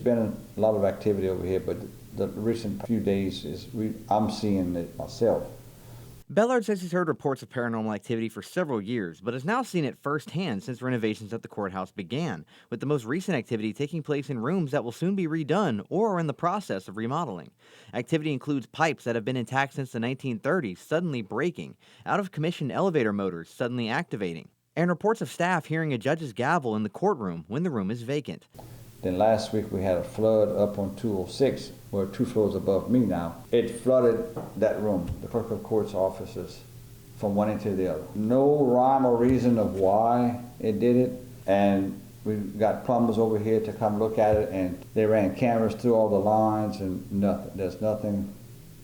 been a lot of activity over here, but the recent few days I'm seeing it myself. Bellard says he's heard reports of paranormal activity for several years, but has now seen it firsthand since renovations at the courthouse began, with the most recent activity taking place in rooms that will soon be redone or are in the process of remodeling. Activity includes pipes that have been intact since the 1930s suddenly breaking, out of commission elevator motors suddenly activating, and reports of staff hearing a judge's gavel in the courtroom when the room is vacant. Then last week we had a flood up on 206, where 2 floors above me now. It flooded that room, the clerk of court's offices, from one end to the other. No rhyme or reason of why it did it, and we got plumbers over here to come look at it, and they ran cameras through all the lines, and nothing. There's nothing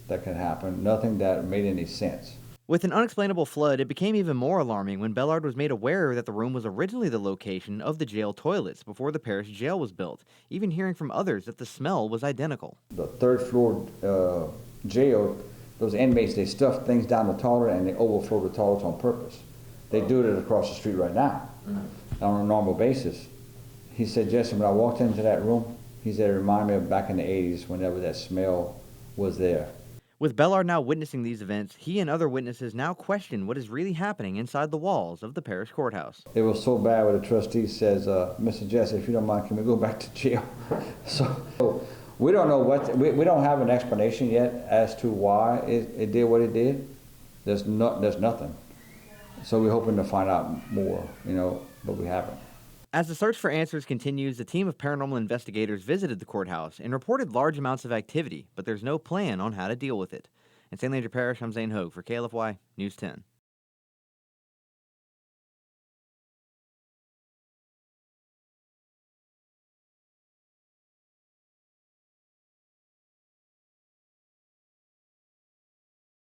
that could happen, nothing that made any sense. With an unexplainable flood, it became even more alarming when Bellard was made aware that the room was originally the location of the jail toilets before the parish jail was built, even hearing from others that the smell was identical. The 3rd floor jail, those inmates, they stuff things down the toilet and they overflow the toilets on purpose. They do it across the street right now on a normal basis. He said, Jesse, when I walked into that room, he said it reminded me of back in the 80s whenever that smell was there. With Bellard now witnessing these events, he and other witnesses now question what is really happening inside the walls of the parish courthouse. It was so bad where the trustee says, Mr. Jesse, if you don't mind, can we go back to jail? So we don't know we don't have an explanation yet as to why it did what it did. There's nothing. So we're hoping to find out more, but we haven't. As the search for answers continues, the team of paranormal investigators visited the courthouse and reported large amounts of activity, but there's no plan on how to deal with it. In St. Landry Parish, I'm Zane Hogue for KLFY News 10.